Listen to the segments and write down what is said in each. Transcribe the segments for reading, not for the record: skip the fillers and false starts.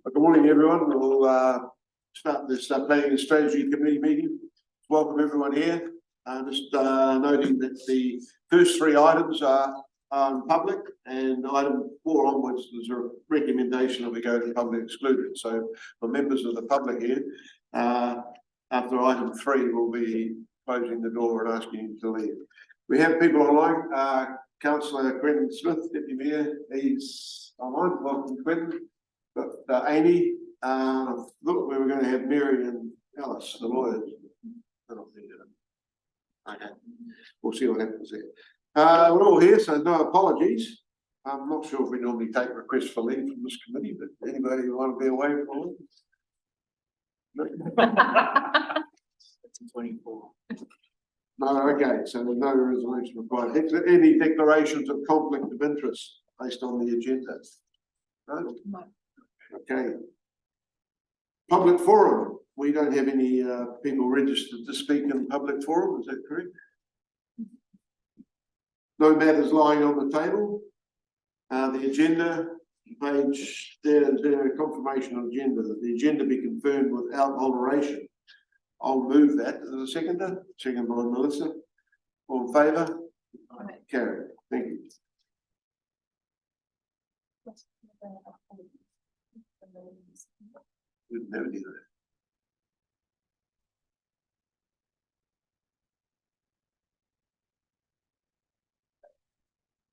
Good morning, everyone. We'll start this Planning and Strategy Committee meeting. Welcome everyone here. Just noting that the first three items are public, and item 4 onwards there's a recommendation that we go to public excluded. So for members of the public here, after item 3, we'll be closing the door and asking you to leave. We have people online. Councillor Quentin Smith, Deputy Mayor, he's online. Welcome, Quentin. But Amy, look, we were going to have Mary and Alice, the lawyers. Okay, we'll see what happens there. We're all here, so no apologies. I'm not sure if we normally take requests for leave from this committee, but anybody who want to be away from it? 24. No, okay, so there's no resolution required. Any declarations of conflict of interest based on the agenda? No? Okay. Public forum. We don't have any people registered to speak in public forum, is that correct? No matters lying on the table. The agenda page, there's a confirmation of agenda, that the agenda be confirmed without alteration. I'll move that. Is there a seconder? Second by Melissa. All in favour? Right. Carried. Thank you. We'd never do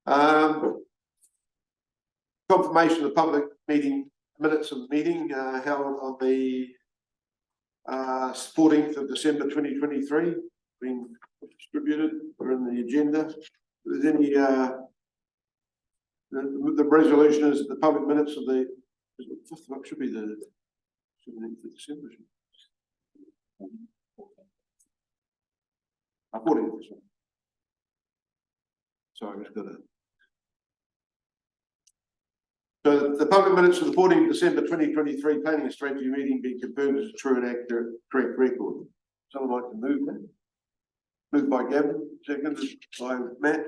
that. Confirmation of the public meeting minutes of the meeting held on the 14th of December 2023, being distributed or in the agenda. If there's any the resolution is the public minutes of the should be the 17th of December. 14th. Sorry, I just got it. So the public minutes of the 14th of December 2023 Planning and Strategy meeting being confirmed as a true and accurate, correct record. Someone like to move that? Moved by Gavin, seconded by Matt.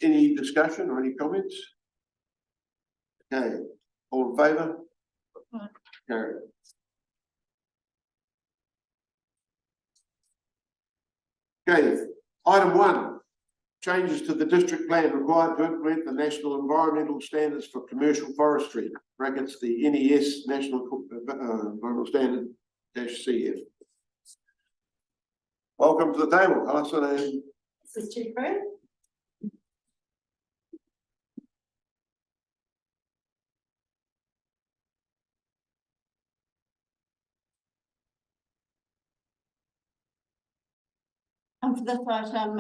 Any discussion or any comments? Okay, all in favour? Carried. Okay, item 1. Changes to the district plan required to implement the National Environmental Standards for Commercial Forestry, brackets the NES National Environmental Standard -CF. Welcome to the table, Alison and This is Chief Fred. For this item,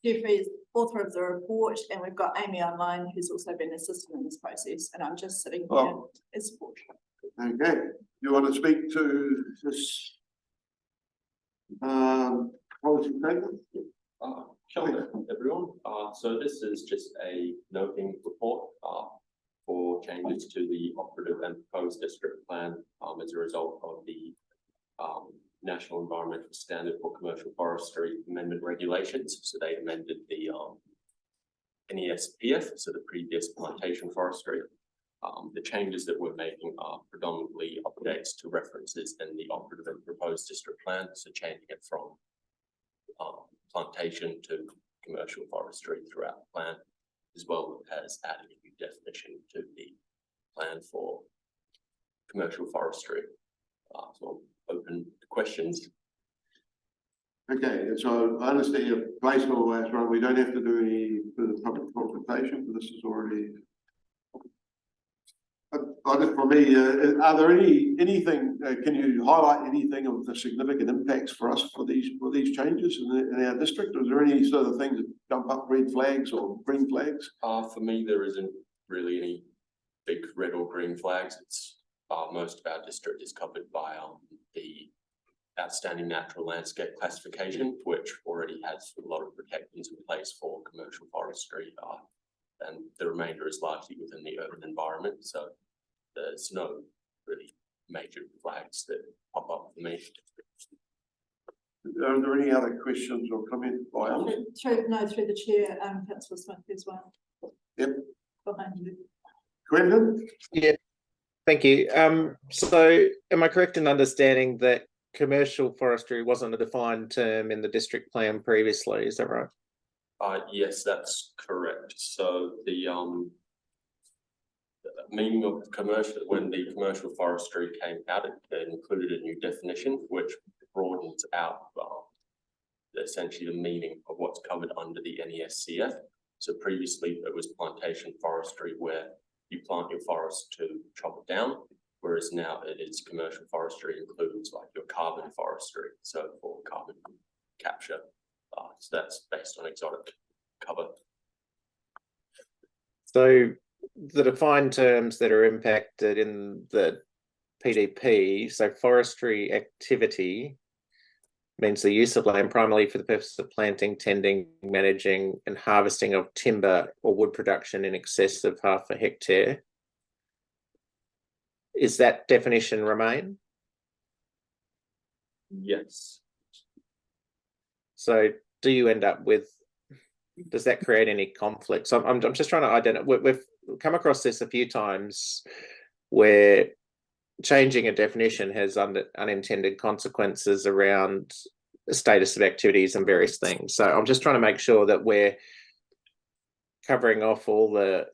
Jeffrey is author of the report, and we've got Amy online who's also been assisting in this process, and I'm just sitting here as support. okay. You want to speak to this policy statement? Sure, everyone. So this is just a noting report for changes to the operative and proposed district plan as a result of the National Environmental Standard for Commercial Forestry Amendment Regulations. So they amended the NESPF, so the previous plantation forestry. The changes that we're making are predominantly updates to references in the operative and proposed district plan, so changing it from plantation to commercial forestry throughout the plan, as well as adding a new definition to the plan for commercial forestry. So open to questions. Okay, so I understand your placement all that's right. We don't have to do any further public consultation, but this is already. For me, are there anything? Can you highlight anything of the significant impacts for us for these changes in our district? Or is there any sort of things that jump up red flags or green flags? For me, there isn't really any big red or green flags. It's most of our district is covered by the outstanding natural landscape classification, which already has a lot of protections in place for commercial forestry, and the remainder is largely within the urban environment. So there's no really major flags that pop up for me. Are there any other questions or comments by others? Through the chair, Councillor Smith as well. Yep. Behind you. Quentin? Yeah. Thank you. So am I correct in understanding that commercial forestry wasn't a defined term in the district plan previously? Is that right? Yes, that's correct. So the meaning of commercial, when the commercial forestry came out, it included a new definition which broadens out essentially the meaning of what's covered under the NESCF. So previously it was plantation forestry, where you plant your forest to chop it down, whereas now it is commercial forestry, includes like your carbon forestry, so for carbon capture. So that's based on exotic cover. So the defined terms that are impacted in the PDP, so forestry activity means the use of land primarily for the purpose of planting, tending, managing and harvesting of timber or wood production in excess of 1/2 hectare. Is that definition remain? Yes. So do you end up with, does that create any conflicts? I'm just trying to identify, we've come across this a few times where changing a definition has unintended consequences around the status of activities and various things. So I'm just trying to make sure that we're covering off all the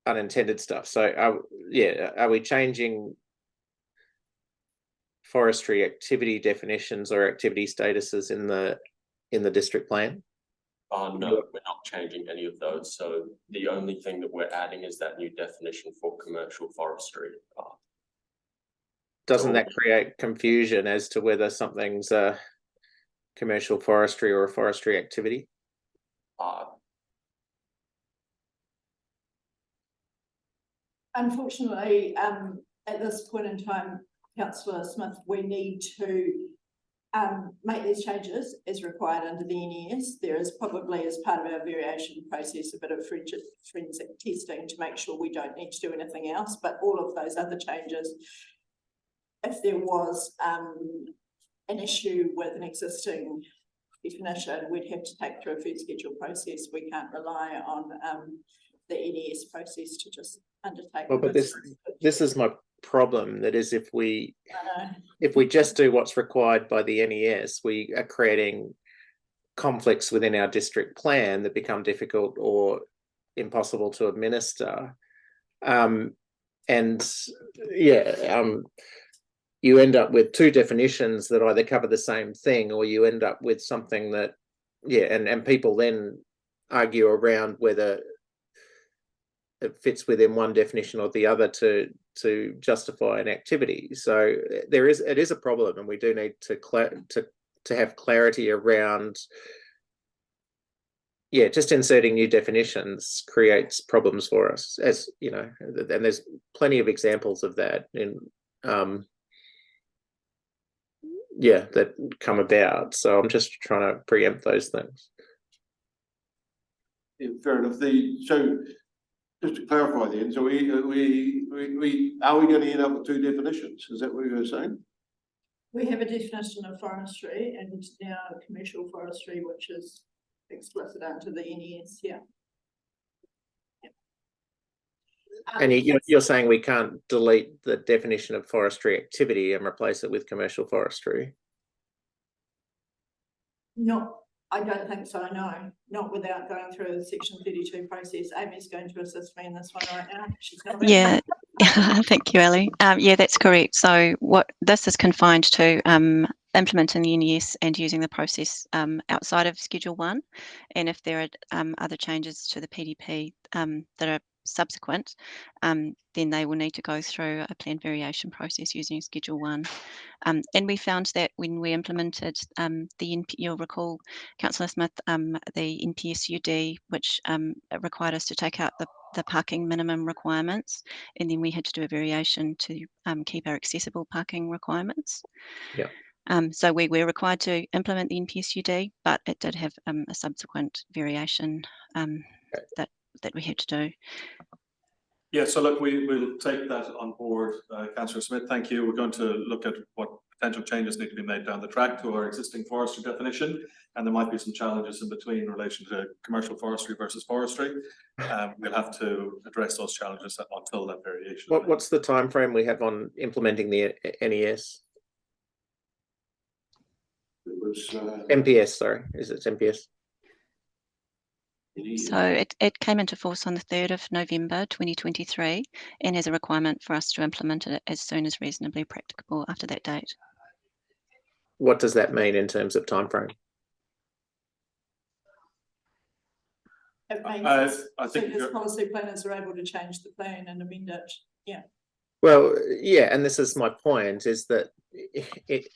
unintended stuff. So are we changing forestry activity definitions or activity statuses in the district plan? No, we're not changing any of those. So the only thing that we're adding is that new definition for commercial forestry. Doesn't that create confusion as to whether something's a commercial forestry or a forestry activity? Unfortunately, at this point in time, Councillor Smith, we need to make these changes as required under the NES. There is probably, as part of our variation process, a bit of forensic testing to make sure we don't need to do anything else, but all of those other changes, if there was an issue with an existing definition, we'd have to take through a fee schedule process. We can't rely on the NES process to just undertake. Well, but this is my problem. That is, if we just do what's required by the NES, we are creating conflicts within our district plan that become difficult or impossible to administer. You end up with two definitions that either cover the same thing, or you end up with something that, and people then argue around whether it fits within one definition or the other to justify an activity. So it is a problem, and we do need to have clarity around. Just inserting new definitions creates problems for us, as you know, and there's plenty of examples of that in that come about. So I'm just trying to preempt those things. Yeah, fair enough. So just to clarify then, so are we going to end up with two definitions? Is that what you were saying? We have a definition of forestry and now commercial forestry, which is explicit under the NES. And you're saying we can't delete the definition of forestry activity and replace it with commercial forestry? No, I don't think so, no. Not without going through a Section 32 process. Amy's going to assist me in this one right now. She's not Yeah, thank you, Ali. Yeah, that's correct. So what this is confined to implementing the NES and using the process outside of Schedule 1. And if there are other changes to the PDP that are subsequent, then they will need to go through a planned variation process using Schedule 1. And we found that when we implemented you'll recall, Councillor Smith, the NPSUD, which required us to take out the parking minimum requirements, and then we had to do a variation to keep our accessible parking requirements. Yeah. So we were required to implement the NPSUD, but it did have a subsequent variation that we had to do. Yeah, so look, we'll take that on board, Councillor Smith, thank you. We're going to look at what potential changes need to be made down the track to our existing forestry definition. And there might be some challenges in between in relation to commercial forestry versus forestry. We'll have to address those challenges until that variation. What's the time frame we have on implementing the NES? It was, MPS, sorry, is it MPS? So it came into force on the 3rd of November 2023 and has a requirement for us to implement it as soon as reasonably practicable after that date. What does that mean in terms of time frame? It means I think as policy planners are able to change the plan and amend it. Yeah. Well, yeah, and this is my point, is that it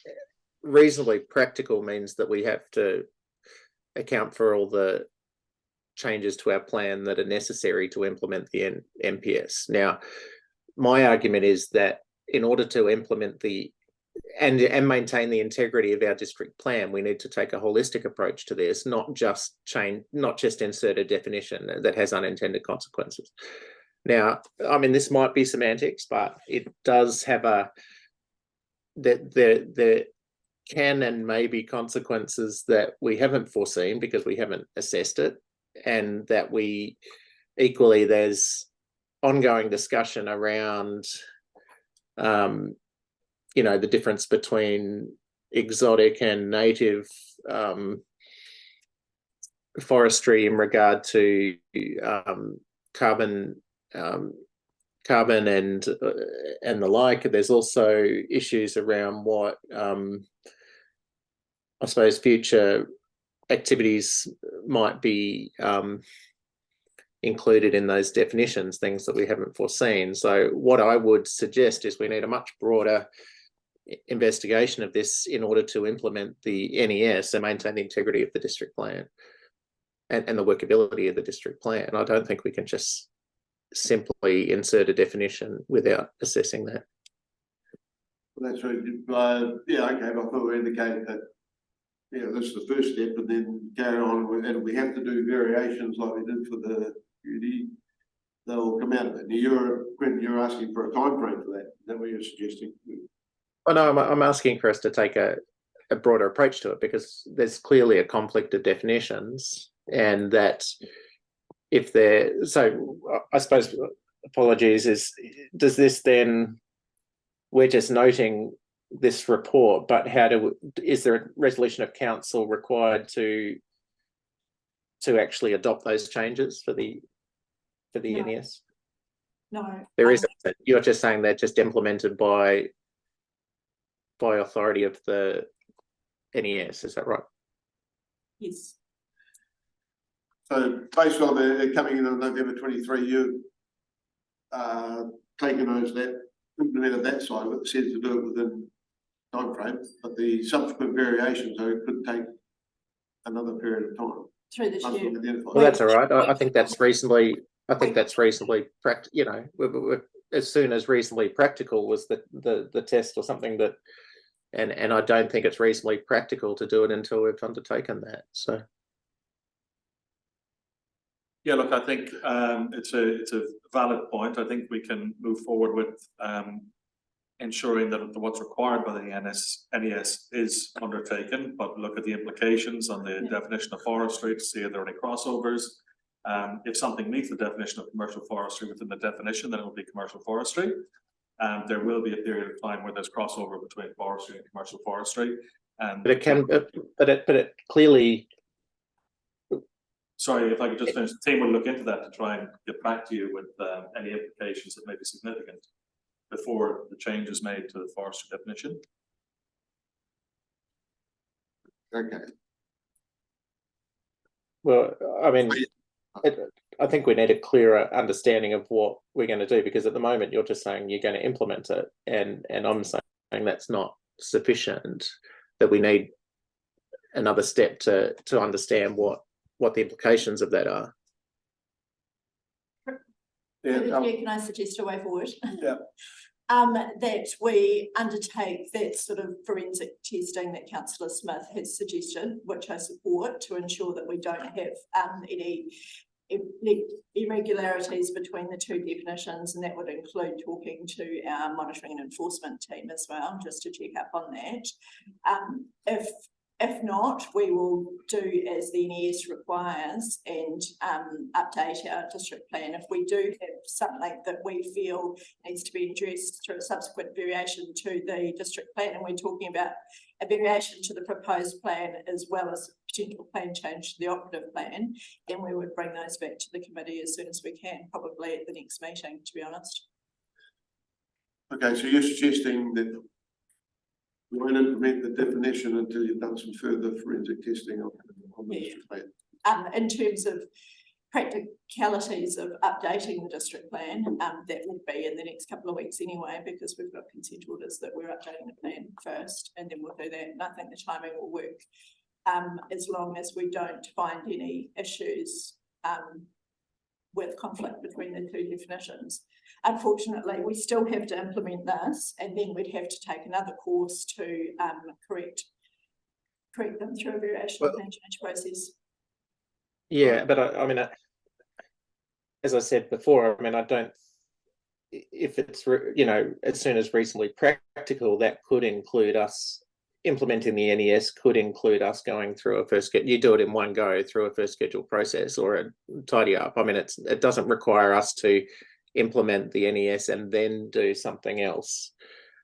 reasonably practical means that we have to account for all the changes to our plan that are necessary to implement the MPS. Now, my argument is that in order to implement the and maintain the integrity of our district plan, we need to take a holistic approach to this, not just insert a definition that has unintended consequences. Now, I mean, this might be semantics, but it does have there can and may be consequences that we haven't foreseen because we haven't assessed it, and that we equally there's ongoing discussion around you know, the difference between exotic and native forestry in regard to carbon and the like. There's also issues around what I suppose future activities might be included in those definitions, things that we haven't foreseen. So what I would suggest is we need a much broader investigation of this in order to implement the NES and maintain the integrity of the district plan and the workability of the district plan. I don't think we can just simply insert a definition without assessing that. Well, that's right. Yeah, okay, but I thought we indicated that, you know, this is the first step, and then carry on, and we have to do variations like we did for the UD. They'll come out of it. Now, you're asking for a time frame for that. Is that what you're suggesting? Oh no, I'm asking for us to take a broader approach to it, because there's clearly a conflict of definitions, and that if there, so I suppose apologies does this then, we're just noting this report, but is there a resolution of council required to actually adopt those changes for the No. NES? No. There isn't. You're just saying they're just implemented by authority of the NES, is that right? Yes. So based on the coming in on November 23, you taken those that implemented that side of it, said to do it within time frame, but the subsequent variations it could take another period of time. Through this year. Well, that's all right. I think that's reasonably. I think that's reasonably practical. You know, we're, as soon as reasonably practical was the test or something that, and I don't think it's reasonably practical to do it until we've undertaken that. So. Yeah, look, I think it's a valid point. I think we can move forward with ensuring that what's required by the NES is undertaken, but look at the implications on the definition of forestry to see if there are any crossovers. If something meets the definition of commercial forestry within the definition, then it will be commercial forestry. There will be a period of time where there's crossover between forestry and commercial forestry. But it can, but it clearly. Sorry, if I could just finish, the team will look into that to try and get back to you with any implications that may be significant before the change is made to the forestry definition. Okay. Well, I mean, I think we need a clearer understanding of what we're going to do, because at the moment you're just saying you're going to implement it, and I'm saying that's not sufficient, that we need another step to understand what the implications of that are. Yeah, Can I suggest a way forward? Yeah. That we undertake that sort of forensic testing that Councillor Smith has suggested, which I support, to ensure that we don't have any irregularities between the two definitions, and that would include talking to our monitoring and enforcement team as well, just to check up on that. If not, we will do as the NES requires and update our district plan. If we do have something that we feel needs to be addressed through a subsequent variation to the district plan, and we're talking about a variation to the proposed plan as well as potential plan change to the operative plan, then we would bring those back to the committee as soon as we can, probably at the next meeting, to be honest. Okay, so you're suggesting that we won't implement the definition until you've done some further forensic testing on the district plan. In terms of practicalities of updating the district plan, that will be in the next couple of weeks anyway, because we've got consent orders that we're updating the plan first, and then we'll do that. And I think the timing will work, as long as we don't find any issues with conflict between the two definitions. Unfortunately, we still have to implement this, and then we'd have to take another course to correct them through a variation plan change process. Yeah, but I mean, as I said before, I mean, I don't. If it's as soon as reasonably practical, that could include us implementing the NES. Could include us going through a first you do it in one go through a first schedule process or a tidy up. I mean, it doesn't require us to implement the NES and then do something else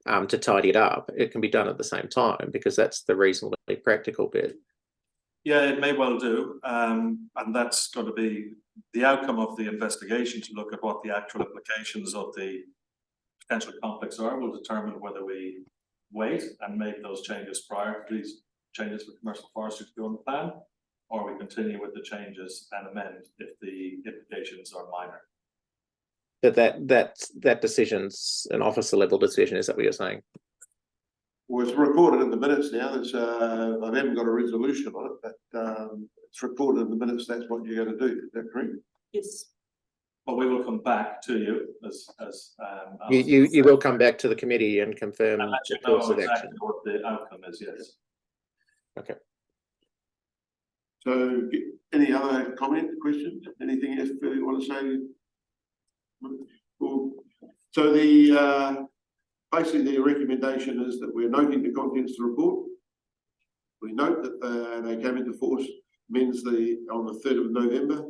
to tidy it up. It can be done at the same time, because that's the reasonably practical bit. Yeah, it may well do, and that's going to be the outcome of the investigation, to look at what the actual implications of the potential conflicts are. Will determine whether we wait and make those changes prior to these changes for commercial forestry to go on the plan, or we continue with the changes and amend if the implications are minor. That decision's an officer level decision. Is that what you're saying? Well, it's recorded in the minutes now. There's I haven't got a resolution on it, but it's recorded in the minutes. That's what you're going to do. Is that correct? Yes. But we will come back to you as you will come back to the committee and confirm and let you the course know of exactly action. what the outcome is. Yes. Okay. So, any other comment, questions, anything else you want to say? Cool. So the basically the recommendation is that we're noting the contents of the report. We note that they came into force on the 3rd of November.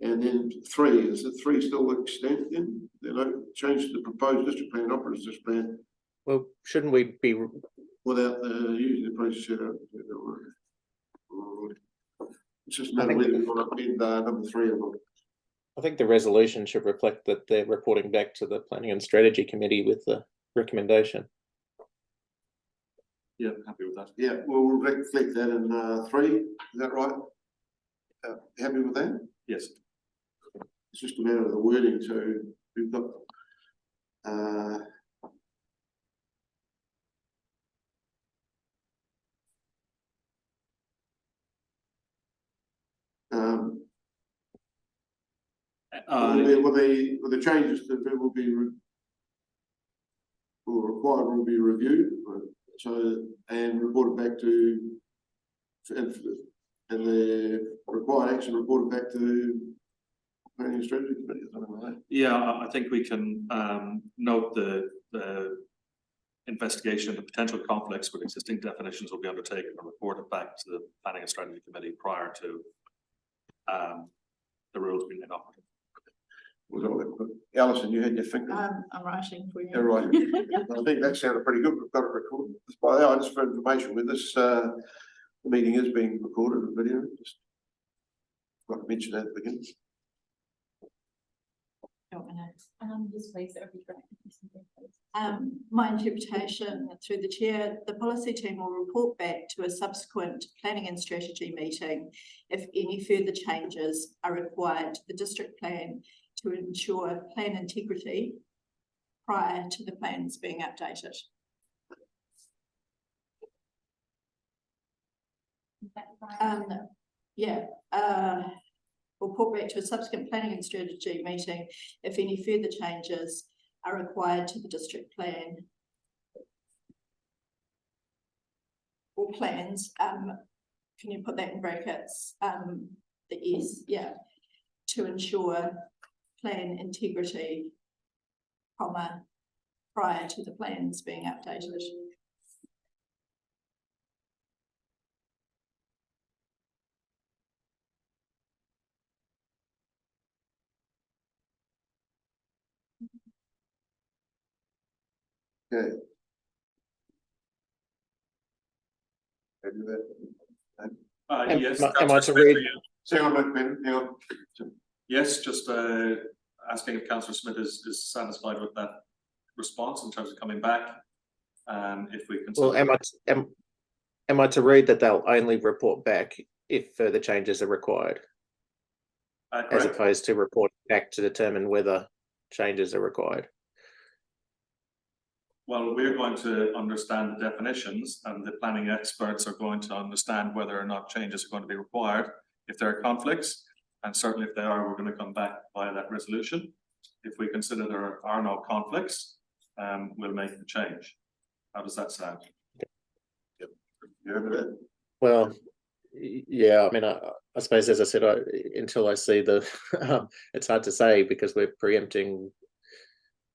And then 3, is it 3 still extant then? They don't change the proposed district plan, operative district plan. Well, shouldn't we be Without using the process set up? It's just another way we've got to amend number 3 or not. I think the resolution should reflect that they're reporting back to the Planning and Strategy Committee with the recommendation. Yeah, happy with that. Yeah, we'll reflect that in 3. Is that right? Happy with that? Yes. It's just a matter of the wording. So we've got will the changes that will be required will be reviewed, so and reported back to and the required action reported back to Planning and Strategy Committee or something like that. Yeah, I think we can note the investigation of the potential conflicts with existing definitions will be undertaken and reported back to the Planning and Strategy Committee prior to the rules being adopted. Alison, you had your finger. I'm writing for you. You're right. I think that sounded pretty good. We've got it recorded. By the way, just for information, with this meeting is being recorded in video. Just got to mention that at the beginning. Yes, please, that would be great. My interpretation through the chair, the policy team will report back to a subsequent planning and strategy meeting if any further changes are required to the district plan to ensure plan integrity prior to the plans being updated. We'll report back to a subsequent planning and strategy meeting if any further changes are required to the district plan or plans can you put that in brackets, the S, yeah, to ensure plan integrity, comma, prior to the plans being updated. Okay. Happy with that? Yes. Am I to Councillor Smith, read? are you- Hang on, Ben, hang on. Yes, just asking if Councillor Smith is satisfied with that response in terms of coming back. If we consider. Well, am I to read that they'll only report back if further changes are required, as Correct. opposed to report back to determine whether changes are required? Well, we're going to understand the definitions and the planning experts are going to understand whether or not changes are going to be required. If there are conflicts, and certainly if there are, we're going to come back via that resolution. If we consider there are no conflicts, we'll make the change. How does that sound? You happy with that? Well, yeah, I mean, I suppose, as I said, until I see the, it's hard to say because we're preempting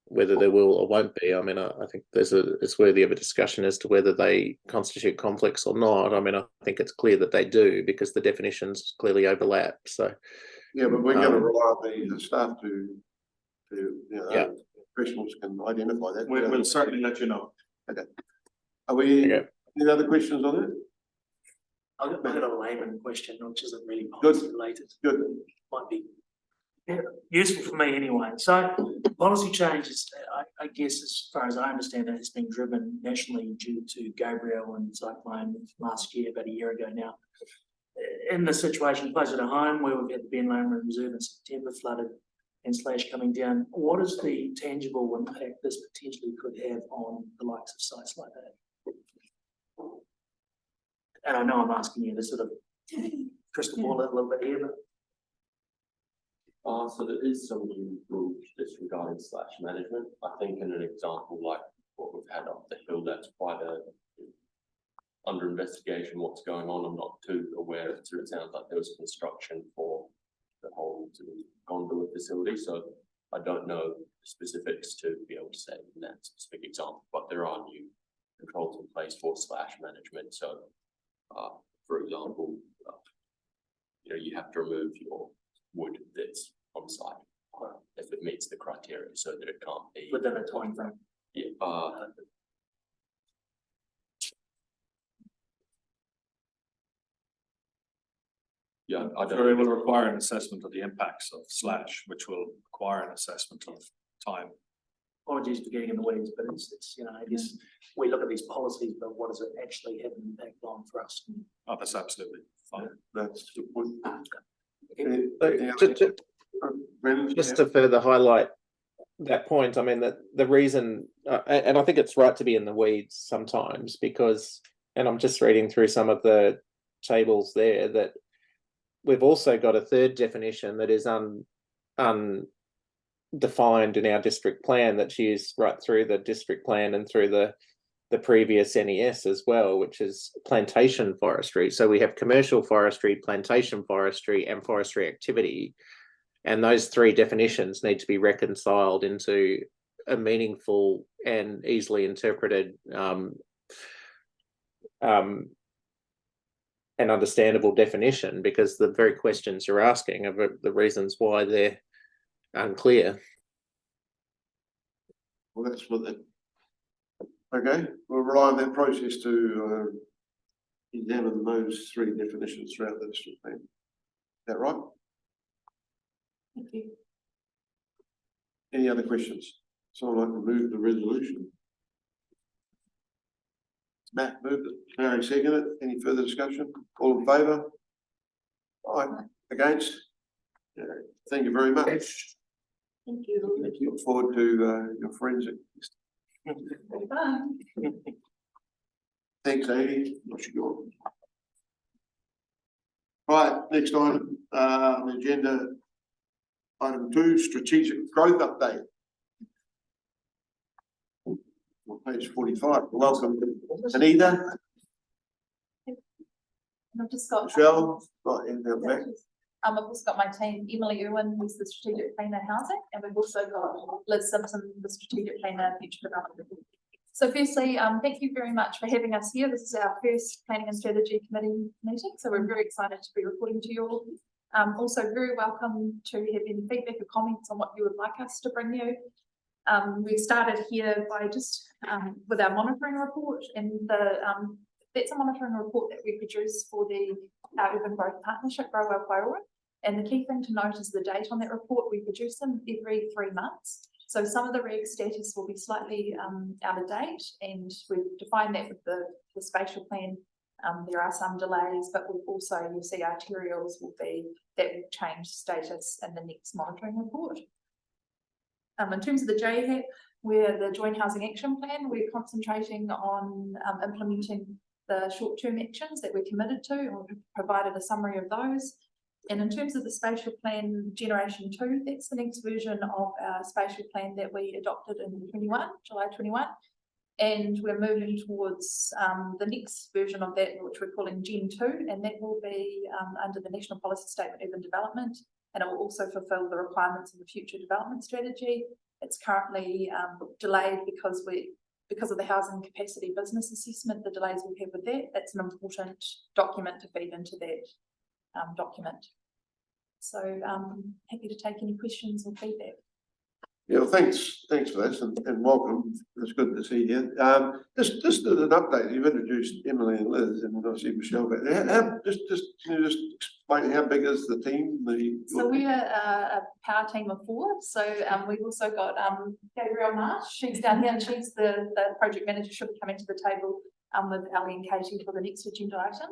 whether there will or won't be. I mean, I think it's worthy of a discussion as to whether they constitute conflicts or not. I mean, I think it's clear that they do because the definitions clearly overlap. So Yeah, but we're going to rely on the staff to, Yeah. professionals can identify that. We'll certainly let you know. Are we, Okay. any other questions on it? I've got a layman question, which isn't really Good. policy related. Good. Might be useful for me anyway. So policy changes, I guess, as far as I understand it, has been driven nationally due to Gabriel and Cyclone last year, about a year ago now. In the situation closer to home, where we've had the Ben Lomond Reserve in September flooded and slash coming down, what is the tangible impact this potentially could have on the likes of sites like that? And I know I'm asking you to sort of crystal ball it a little bit here, but So there is some new rules just regarding slash management. I think in an example like what we've had up the hill, that's quite under investigation what's going on. I'm not too aware of it. So it sounds like there was construction for the whole sort of gondola facility. So I don't know the specifics to be able to say in that specific example, but there are new controls in place for slash management. So for example, you have to remove your wood that's on site if it meets the criteria, so that it can't be within a time frame. Yeah, yeah, I So it don't. will require an assessment of the impacts of slash, which will require an assessment of time. Apologies for getting in the weeds, but it's I guess we look at these policies, but what does it actually have an impact on for us? Oh, that's absolutely fine. That's the point. Just to further highlight that point, I mean, that the reason, and I think it's right to be in the weeds sometimes because, and I'm just reading through some of the tables there, that we've also got a third definition that is undefined in our district plan that's used right through the district plan and through the previous NES as well, which is plantation forestry. So we have commercial forestry, plantation forestry, and forestry activity. And those three definitions need to be reconciled into a meaningful and easily interpreted and understandable definition, because the very questions you're asking are the reasons why they're unclear. Well, that's what the, okay, we'll rely on that process to examine those three definitions throughout the district plan. Is that right? Thank you. Any other questions? Someone like to move the resolution? Matt moved it, Mary seconded it. Any further discussion? All in favour? Aye. Against? Yeah. Thank you very much. Thank you. Look forward to your forensic. Bye. Thanks, Amy. What's your? Right, next item on the agenda. Item 2, strategic growth update. On page 45. Welcome, Anita. And I've just got. Michelle, right in the back. I've also got my team, Emily Irwin, who's the strategic planner housing, and we've also got Liz Simpson, the strategic planner future development. So firstly, thank you very much for having us here. This is our first planning and strategy committee meeting, so we're very excited to be reporting to you all. Also very welcome to have any feedback or comments on what you would like us to bring you. We started here by just with our monitoring report, and that's a monitoring report that we produce for our Urban Growth Partnership, Grow Aotearoa. And the key thing to note is the date on that report. We produce them every 3 months. So some of the reg status will be slightly out of date, and we've defined that with the spatial plan. There are some delays, but we'll also, you'll see arterials will change status in the next monitoring report. In terms of the JHAP, we're the Joint Housing Action Plan, we're concentrating on implementing the short-term actions that we're committed to, and we've provided a summary of those. And in terms of the spatial plan generation 2, that's the next version of our spatial plan that we adopted in July 21. And we're moving towards the next version of that, which we're calling Gen 2, and that will be under the National Policy Statement Urban Development, and it will also fulfil the requirements of the Future Development Strategy. It's currently delayed because of the housing capacity business assessment, the delays we have with that. That's an important document to feed into that document. So happy to take any questions or feedback. Yeah, well, thanks for this and welcome. It's good to see you. Just as an update, you've introduced Emily and Liz and obviously Michelle back there. Can you just explain how big is the team? So we're a power team of 4. So we've also got Gabrielle Marsh. She's down here and she's the project manager. She'll be coming to the table with Ali and Katie for the next agenda item.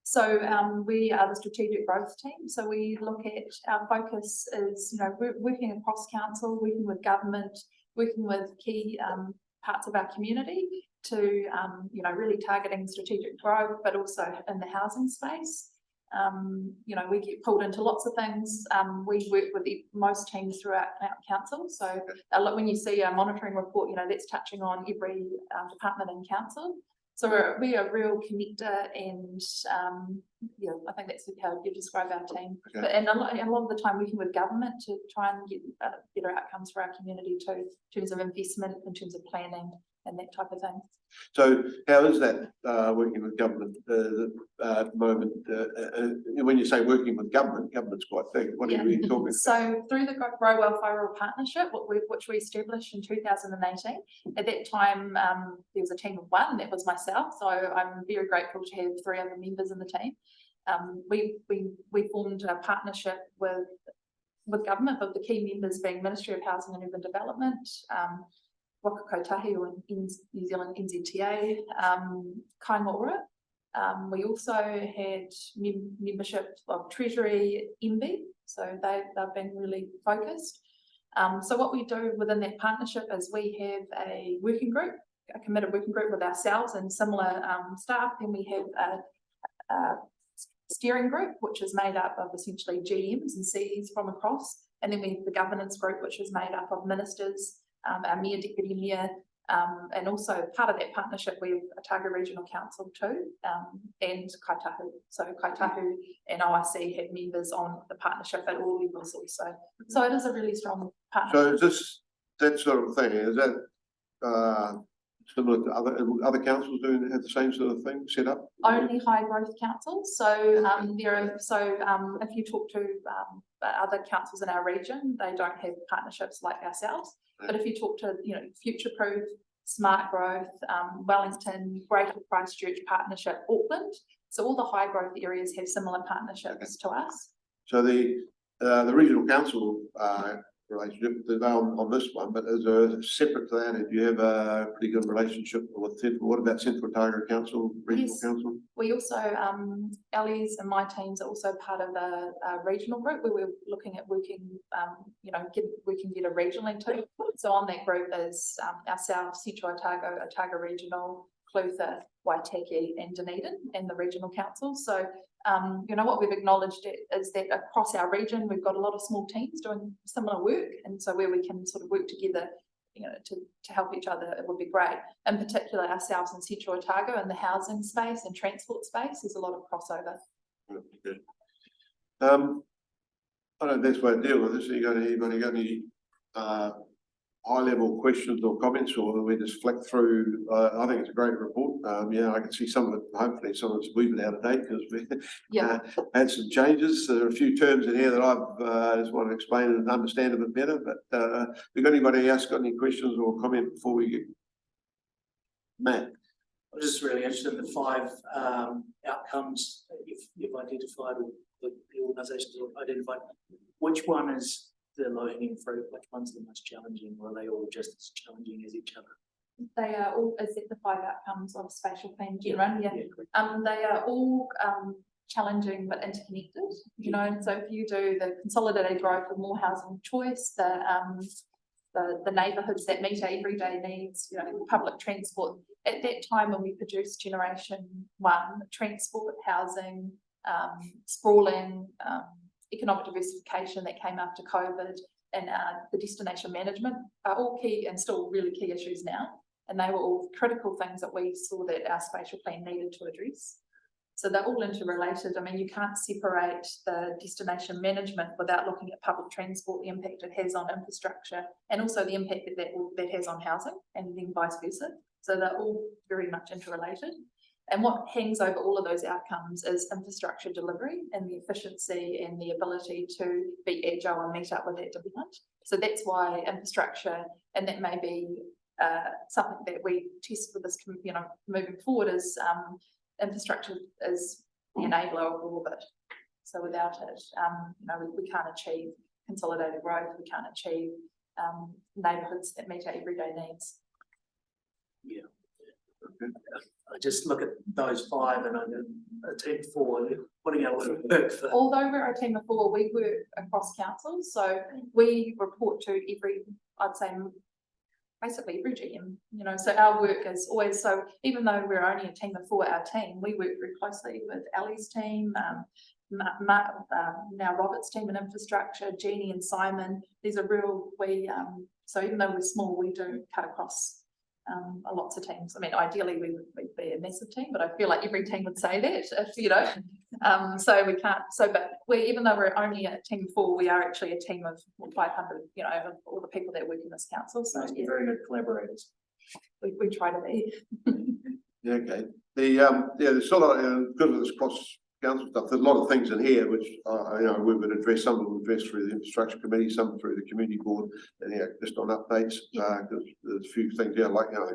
So we are the strategic growth team. So we look at, our focus is, working across council, working with government, working with key parts of our community to, really targeting strategic growth, but also in the housing space. We get pulled into lots of things. We work with most teams throughout our council. So when you see our monitoring report, that's touching on every department in council. So we are a real connector, and I think that's how you describe our team. Okay. But, and a lot of the time working with government to try and get better outcomes for our community too, in terms of investment, in terms of planning and that type of thing. So how is that working with government at the moment? When you say working with government, government's quite big. What are you talking about? So through the Grow Aotearoa Partnership, which we established in 2018, at that time there was a team of 1, that was myself. So I'm very grateful to have 3 other members in the team. We formed a partnership with government, but the key members being Ministry of Housing and Urban Development, Waka Kotahi, or in New Zealand NZTA, Kaingaora. We also had membership of Treasury, MB, so they've been really focused. So what we do within that partnership is we have a working group, a committed working group with ourselves and similar staff. Then we have a steering group, which is made up of essentially GMs and CEs from across. And then we have the governance group, which is made up of ministers, our mayor, deputy mayor, and also part of that partnership we have Otago Regional Council too, and Kaitahu. So Kaitahu and OIC have members on the partnership at all levels also. So it is a really strong partnership. So is that sort of thing, is that similar to other councils have the same sort of thing set up? Only high growth councils. So if you talk to other councils in our region, they don't have partnerships like ourselves. But if you talk to Future Proof, Smart Growth, Wellington, Greater Christchurch Partnership, Auckland, so all the high growth areas have similar partnerships to us. So the regional council relationship, they're on this one, but is there separate to that? Do you have a pretty good relationship with Central? What about Central Otago Council, Regional Council? We also, Ellie's and my teams are also part of a regional group where we're looking at working, we can get a regional too. So on that group is ourselves, Central Otago, Otago Regional, Clutha, Waitaki and Dunedin and the regional council. So what we've acknowledged is that across our region we've got a lot of small teams doing similar work, and so where we can sort of work together you know, to help each other, it would be great. In particular, ourselves in Central Otago and the housing space and transport space, there's a lot of crossover. Good. I don't know the best way to deal with this. Anybody got any high level questions or comments, or we just flick through? I think it's a great report. Yeah, I can see some of it, hopefully some of it's a wee bit out of date because we had some changes. There are a few terms in here that I've just want to explain and understand a bit better, but have anybody else got any questions or comment before we get? Matt? I'm just really interested in the 5 outcomes that you've identified, or the organisations have identified. Which one is the low-hanging fruit? Which one's the most challenging, or are they all just as challenging as each other? They are all, is it the 5 outcomes of spatial plan general? Yeah. They are all challenging but interconnected, you know, so if you do the consolidated growth with more housing choice, the neighbourhoods that meet our everyday needs, you know, public transport. At that time when we produced Generation 1, transport, housing, sprawling, economic diversification that came after COVID, and the destination management are all key and still really key issues now. And they were all critical things that we saw that our spatial plan needed to address. So they're all interrelated. I mean, you can't separate the destination management without looking at public transport, the impact it has on infrastructure, and also the impact that has on housing, and then vice versa. So they're all very much interrelated. And what hangs over all of those outcomes is infrastructure delivery and the efficiency and the ability to be agile and meet up with that demand. So that's why infrastructure, and that may be something that we test with this, you know, moving forward, is infrastructure is the enabler of all of it. So without it, you know, we can't achieve consolidated growth. We can't achieve neighbourhoods that meet our everyday needs. Yeah. Okay. I just look at those 5 and I'm a team of 4 putting out a lot of work for. Although we're a team of 4, we work across councils, so we report to every, I'd say, basically every GM, you know, so our work is always, so even though we're only a team of 4, our team, we work very closely with Ali's team, now Robert's team in infrastructure, Jeannie and Simon. These are real, so even though we're small, we do cut across lots of teams. I mean, ideally we would be a massive team, but I feel like every team would say that, if you know. So we can't. So, but even though we're only a team of 4, we are actually a team of 500. You know, of all the people that work in this council. So yeah, very good collaborators. We try to be. Yeah, okay. There's still a lot because of this cross council stuff. There's a lot of things in here which you know, we would address. Some will address through the infrastructure committee, some through the community board, and yeah, just on updates. Because there's a few things here like, you know,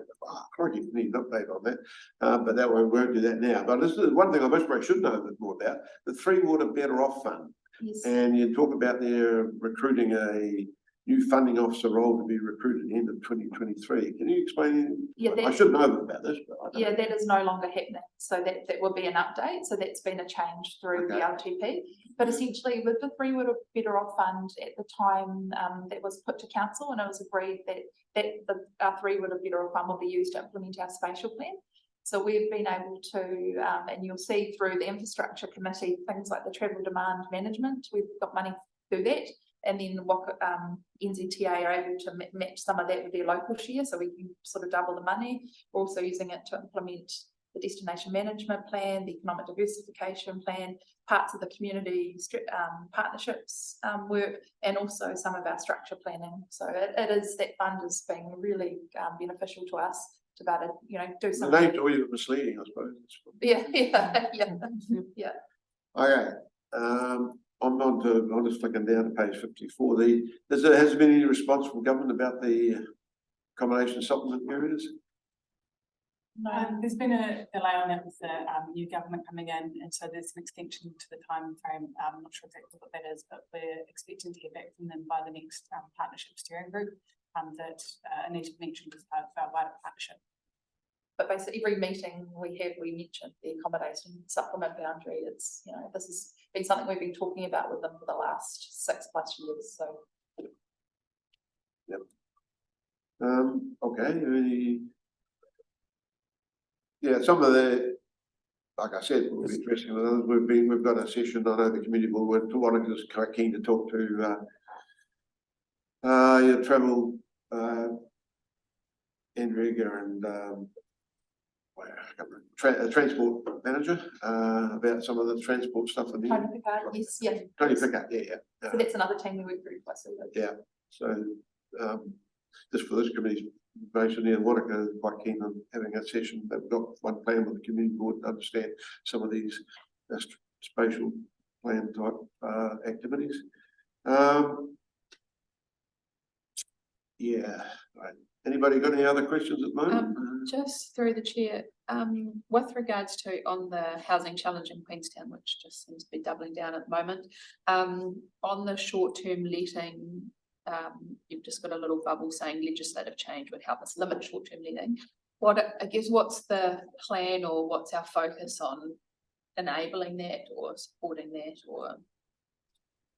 crikey, you need an update on that. But that we won't do that now. But this is one thing I most probably should know a bit more about: the 3 Water Better Off Fund. Yes. And you talk about their recruiting a new funding officer role to be recruited at the end of 2023. Can you explain? Yeah, I should know about this, but I don't. Yeah, that is no longer happening. So that will be an update. So that's been a change through the RTP. But essentially with the 3 Water Better Off Fund at the time that was put to council, and it was agreed that our 3 Water Better Off Fund will be used to implement our spatial plan. So we've been able to, and you'll see through the infrastructure committee, things like the travel demand management, we've got money through that. And then NZTA are able to match some of that with their local share, so we can sort of double the money. We're also using it to implement the destination management plan, the economic diversification plan, parts of the community partnerships work, and also some of our structure planning. So it is, that fund has been really beneficial to us to be able to, you know, do something. The name's always misleading, I suppose. Yeah. Okay. I'm just flicking down to page 54. Has there been any response from government about the accommodation supplement areas? No, there's been a delay on that with the new government coming in, and so there's an extension to the time frame. I'm not sure exactly what that is, but we're expecting to hear back from them by the next partnership steering group that Anita mentioned as part of our wider partnership. But basically every meeting we have, we mention the accommodation supplement boundary. It's, you know, this has been something we've been talking about with them for the last 6+ years. So. Yep. Okay. Yeah, some of the, like I said, we'll be addressing others. We've got a session. I know the community board was quite keen to talk to your travel Andrea and transport manager, about some of the transport stuff in Tony here. Pickard, yes, yeah. Tony Pickard, yeah. So that's another team we work very closely with. Yeah, so, just for this committee's information, there, Monica is quite keen on having a session. They've got one plan with the community board to understand some of these spatial plan type activities. Yeah, right. Anybody got any other questions at the moment? Just through the chair, with regards to on the housing challenge in Queenstown, which just seems to be doubling down at the moment, on the short-term letting, you've just got a little bubble saying legislative change would help us limit short-term letting. I guess what's the plan or what's our focus on enabling that or supporting that or?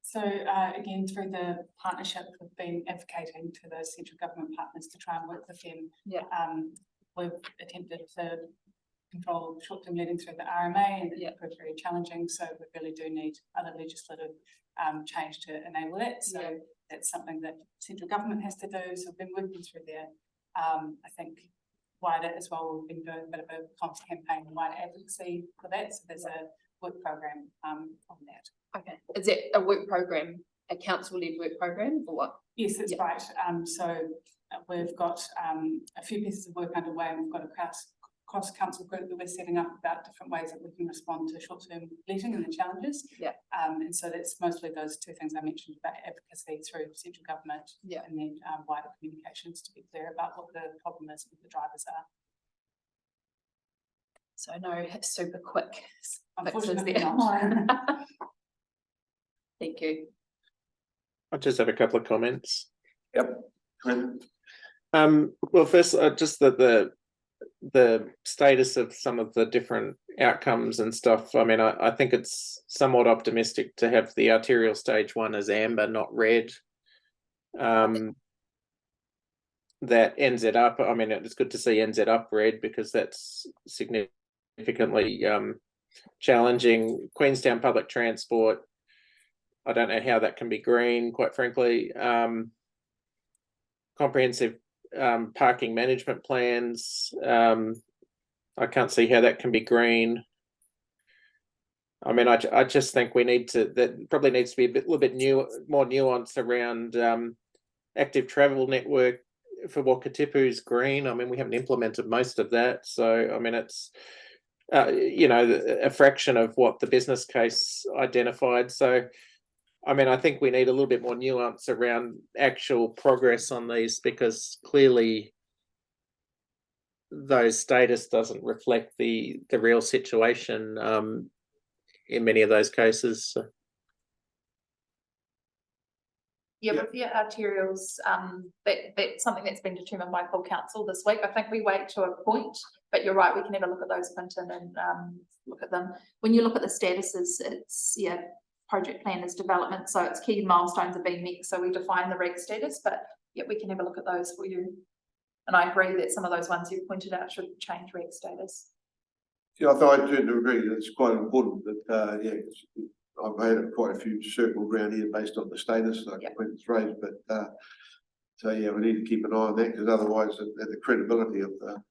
So again, through the partnership, we've been advocating to the central government partners to try and work with them. Yeah. We've attempted to control short-term letting through the RMA, and yeah, it's proved very challenging. So we really do need other legislative change to enable that. So yeah, that's something that central government has to do. So we've been working through there. I think wider as well, we've been doing a bit of a comms campaign and wider advocacy for that. So there's a work program on that. okay. Is it a work program, a council-led work program or what? Yes, that's Yeah. right. So we've got a few pieces of work underway, and we've got a cross-council group that we're setting up about different ways that we can respond to short-term letting and the challenges. Yeah. And so that's mostly those two things I mentioned about advocacy through central government. Yeah. And then wider communications to be clear about what the problem is, what the drivers are. So no super quick fixes Unfortunately there. not. Thank you. I just have a couple of comments. Quinn? Well, first, just that the status of some of the different outcomes and stuff. I mean, I think it's somewhat optimistic to have the arterial stage 1 as amber, not red. That NZ up. I mean, it's good to see NZ up red because that's significantly challenging. Queenstown public transport, I don't know how that can be green, quite frankly. Comprehensive parking management plans, I can't see how that can be green. I mean, I just think we need to, that probably needs to be a little bit more nuanced around active travel network for Wakatipu's green. I mean, we haven't implemented most of that, so I mean, it's you know, a fraction of what the business case identified. So I mean, I think we need a little bit more nuance around actual progress on these, because clearly those status doesn't reflect the real situation in many of those cases. So. Yeah, with the arterials, that's something that's been determined by full council this week. I think we wait to a point, but you're right, we can have a look at those, Quinton, and look at them. When you look at the statuses, it's, yeah, project plan is development, so it's key milestones are being met, so we define the reg status, but yeah, we can have a look at those for you. And I agree that some of those ones you pointed out should change reg status. Yeah, I thought I tend to agree that it's quite important that, yeah, I've had quite a few circled around here based on the status, like Quentin's raised, but so yeah, we need to keep an eye on that, because otherwise the credibility of the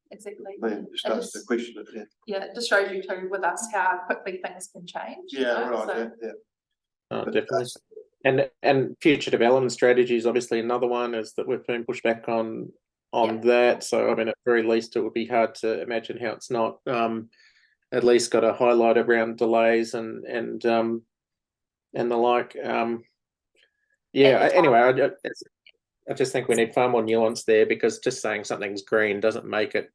plan starts to question it. Yeah, yeah, it just shows you too with us how quickly things can change. Yeah, you know, right. so. Yeah. Oh, definitely. And future development strategies, obviously another one is that we've been pushed back on that. So I mean, at very least, it would be hard to imagine how it's not at least got a highlight around delays and the like. Yeah. Anyway, I just think we need far more nuance there, because just saying something's green doesn't make it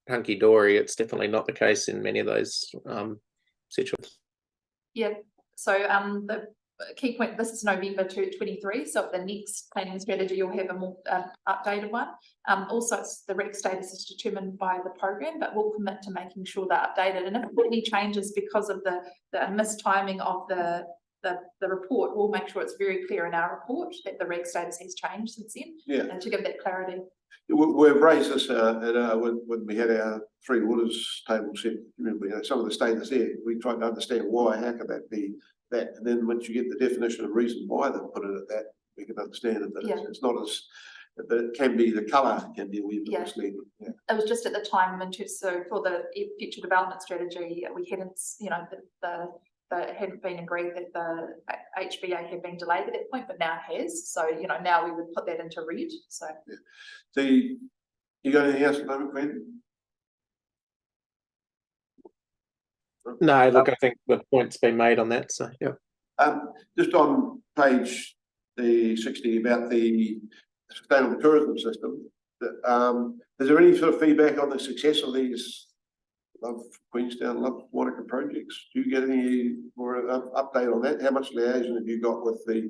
hunky dory. It's definitely not the case in many of those situations. Yeah. So the key point, this is November 2023, so at the next planning strategy you'll have a more updated one. Also the reg status is determined by the program, but we'll commit to making sure they're updated, and if any changes because of the mistiming of the report, we'll make sure it's very clear in our report that the reg status has changed since then. Yeah. And to give that clarity. We've raised this when we had our three waters table set. Remember, you know, some of the status there, we tried to understand why, how could that be that? And then once you get the definition of reason why they put it at that, we can understand it. But it's not as but it can be, the colour can be a wee bit Yeah. misleading, yeah. It was just at the time in terms, so for the future development strategy, we hadn't, you know, it hadn't been agreed that the HBA had been delayed at that point, but now it has. So, you know, now we would put that into red, so. You got anything else at the moment, Quinn? No, look, I think the point's been made on that, so, yeah. Just on page the 60 about the sustainable tourism system, is there any sort of feedback on the success of these Love Queenstown, Love Wanaka projects? Do you get any more update on that? How much liaison have you got with the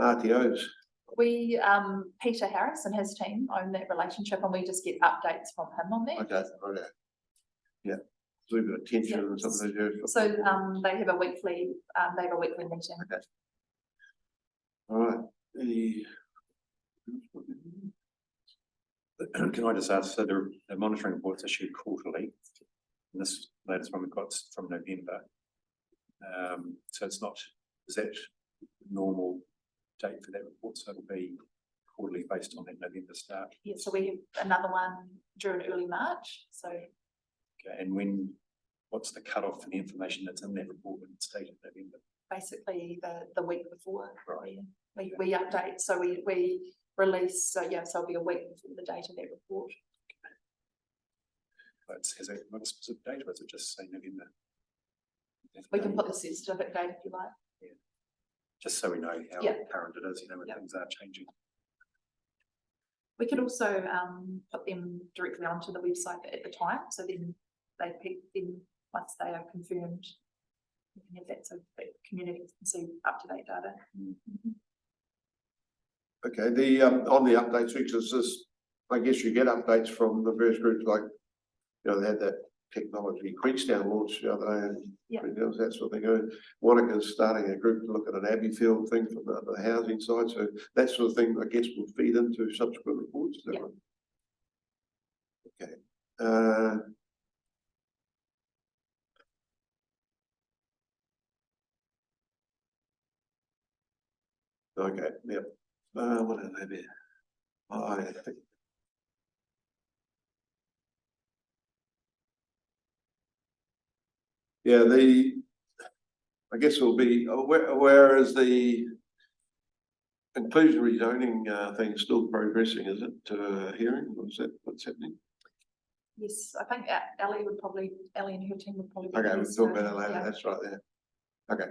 RTOs? We, Peter Harris and his team own that relationship, and we just get updates from him on that. Okay, okay. Yeah, so we've got attention Yeah. and some of those areas. So, they have a weekly meeting. Okay. All right, Can I just ask, so the monitoring report's issued quarterly, and this latest one we got from November. So it's not, is that normal date for that report? So it'll be quarterly based on that November start? Yeah, so we have another one during early March, so. Okay, and what's the cutoff for the information that's in that report when it's dated November? Basically the week before. Right. Yeah. We update, so we release, so yeah, so it'll be a week before the date of that report. Has it got a specific date, or is it just say November? We can put the specific date if you like. Just so we know how Yeah. current it is, you know, when Yeah. things are changing. We could also put them directly onto the website at the time, so then once they are confirmed, we can have that so that communities can see up-to-date data. okay, the on the updates, because this, I guess you get updates from the various groups, like, you know, they had that technology Queenstown launch the other day, and Yeah. there was that sort of thing. Wanaka's starting a group to look at an Abbeyfield thing from the housing side, so that sort of thing, I guess, will feed into subsequent reports. Is that Yeah. right? Okay. Okay, yep. What are they there? I think. Yeah, I guess it'll be, where is the inclusionary zoning thing still progressing, is it, to a hearing, or is that what's happening? Yes, I think Ellie and her team would probably. be Okay, we'll best talk to- about that later, yeah. that's right there. Okay.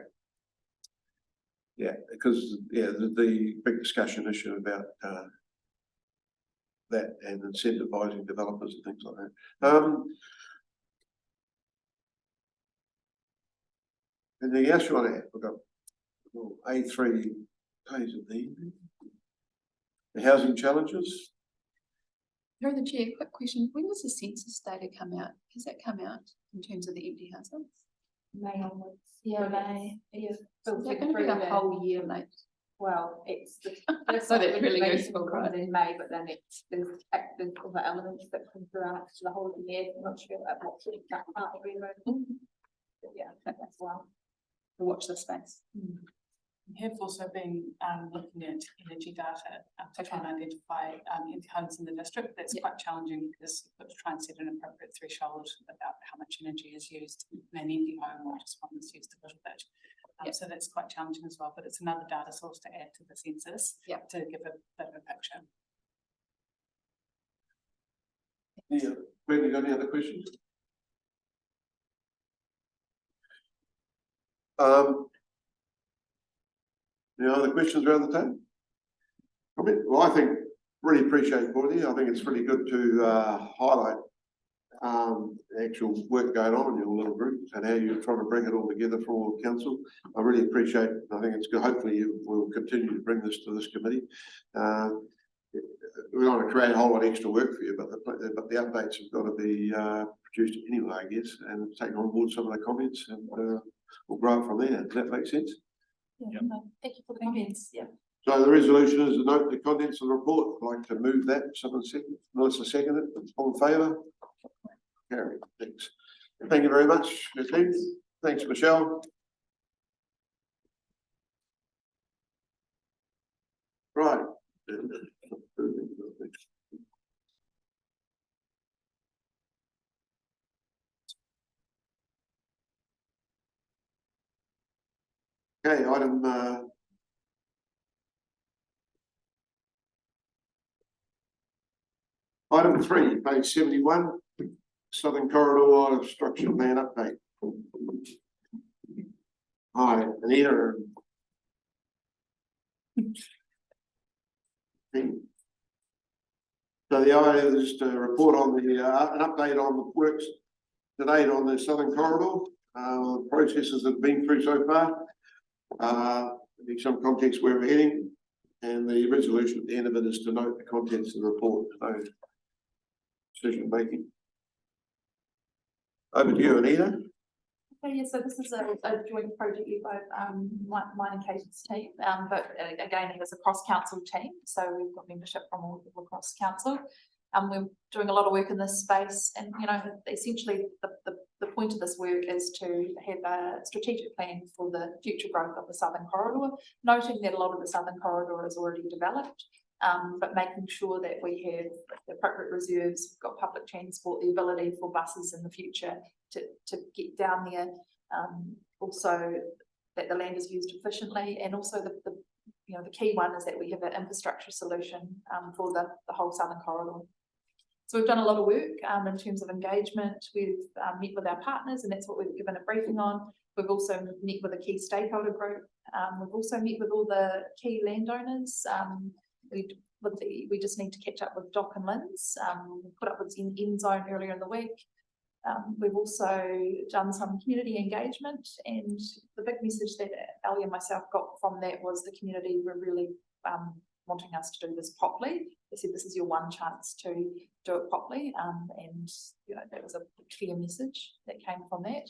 Yeah, because, yeah, the big discussion issue about that and incentivizing developers and things like that. Anything else you want to add? We've got A3 days of the evening. The housing challenges. Through the chair, quick question, when does the census data come out? Has that come out in terms of the empty houses? May onwards. Yeah, yeah. Is that going to be a whole year late? Well, it's the. So that's really useful, right? In May, but then there's other elements that come throughout the whole of the year. I'm not sure about what sort of that part of it. Yeah, that's well. To watch this space. We have also been looking at energy data to try and identify empty homes in the district. That's quite challenging because we've got to try and set an appropriate threshold about how much energy is used in an empty home or just one that's used a little bit. So that's quite challenging as well, but it's another data source to add to the census to give a bit of a picture. Yeah, Brenda, you got any other questions? Any other questions around the table? Well, I think, really appreciate Courtney. I think it's really good to highlight the actual work going on in your little group and how you're trying to bring it all together for all of council. I really appreciate it. I think it's good. Hopefully you will continue to bring this to this committee. We don't want to create a whole lot of extra work for you, but the updates have got to be produced anyway, I guess, and take on board some of the comments, and we'll grow it from there. Does that make sense? Yeah, no, thank you for the comments, yeah. So the resolution is to note the contents of the report. I'd like to move that. Someone second, Melissa second it. All in favour? Carry. Thanks. Thank you very much, Christine. Thanks, Michelle. Right. Okay, item 3, page 71, Southern Corridor Structure Plan Update. Hi, Anita. So the idea is to report on the, an update on the works to date on the Southern Corridor, processes that have been through so far. Give some context where we're heading, and the resolution at the end of it is to note the contents of the report, no decision making. Over to you, Anita. Okay, yeah, so this is a joint project by mine and Katie's team, but again, it is a cross-council team, so we've got membership from all across council. We're doing a lot of work in this space, and you know, essentially the point of this work is to have a strategic plan for the future growth of the Southern Corridor, noting that a lot of the Southern Corridor is already developed, but making sure that we have the appropriate reserves, we've got public transport, the ability for buses in the future to get down there, also that the land is used efficiently, and also the key one is that we have an infrastructure solution for the whole Southern Corridor. So we've done a lot of work in terms of engagement. We've met with our partners, and that's what we've given a briefing on. We've also met with a key stakeholder group. We've also met with all the key landowners. We just need to catch up with Doc and Lynn's. We put up with end zone earlier in the week. We've also done some community engagement, and the big message that Ali and myself got from that was the community were really wanting us to do this properly. They said this is your one chance to do it properly, and you know, that was a clear message that came from that.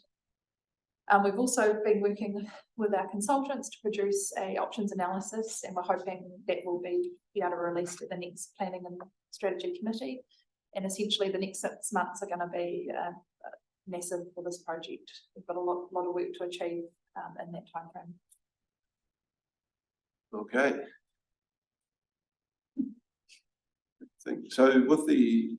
We've also been working with our consultants to produce a options analysis, and we're hoping that will be able to release at the next planning and strategy committee. And essentially the next 6 months are going to be massive for this project. We've got a lot of work to achieve in that time frame. Okay. So with the,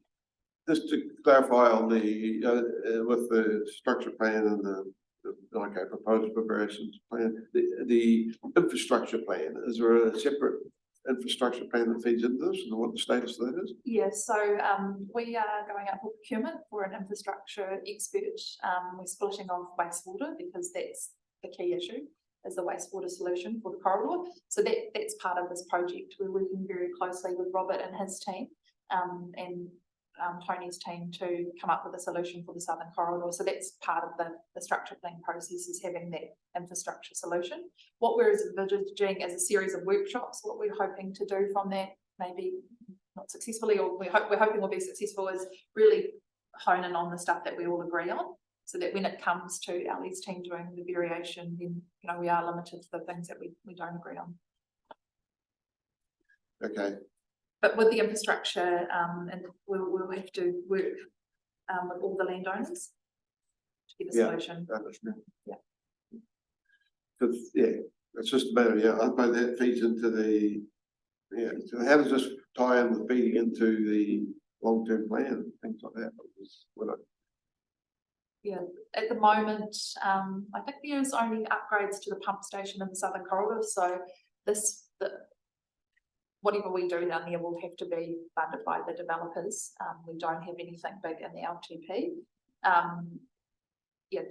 just to clarify on the, with the structure plan and the proposed preparations plan, the infrastructure plan, is there a separate infrastructure plan that feeds into this, and what the status of that is? Yes, so we are going out for procurement for an infrastructure expert. We're splitting off wastewater because that's the key issue, is the wastewater solution for the corridor. So that's part of this project. We're working very closely with Robert and his team and Tony's team to come up with a solution for the Southern Corridor. So that's part of the structure plan process, is having that infrastructure solution. What we're envisaging as a series of workshops, what we're hoping to do from that, maybe not successfully, or we're hoping will be successful, is really hone in on the stuff that we all agree on, so that when it comes to Ali's team doing the variation, then you know we are limited to the things that we don't agree on. Okay. But with the infrastructure, and we'll have to work with all the landowners to get a solution. Yeah. Because it's just a matter. I suppose that feeds into the. So how does this tie in with feeding into the long-term plan and things like that? Yeah, at the moment, I think there's only upgrades to the pump station in the Southern Corridor. So whatever we do down there will have to be funded by the developers. We don't have anything big in the LTP.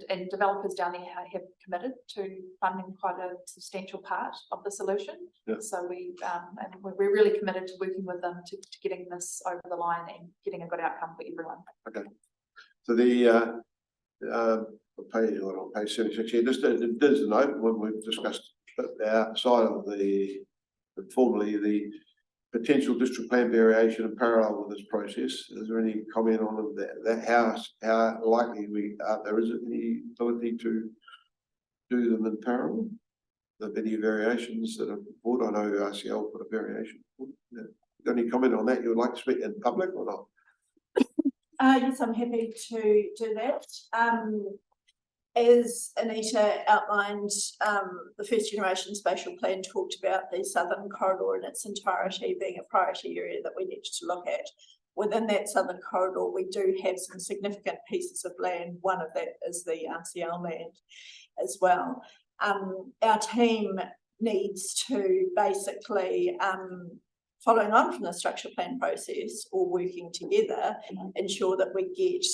And developers down there have committed to funding quite a substantial part of the solution. Yeah. So and we're really committed to working with them to getting this over the line and getting a good outcome for everyone. Okay. So the on page 76 here, just there's a note when we've discussed outside of formally the potential district plan variation in parallel with this process. Is there any comment on that? How likely there is any ability to do them in parallel? The any variations that are put? I know RCL put a variation. Any comment on that you would like to speak in public or not? Yes, I'm happy to do that. As Anita outlined, the first generation spatial plan talked about the Southern Corridor in its entirety being a priority area that we needed to look at. Within that Southern Corridor, we do have some significant pieces of land. One of that is the RCL land as well. our team needs to basically, following on from the structure plan process or working together, ensure that we get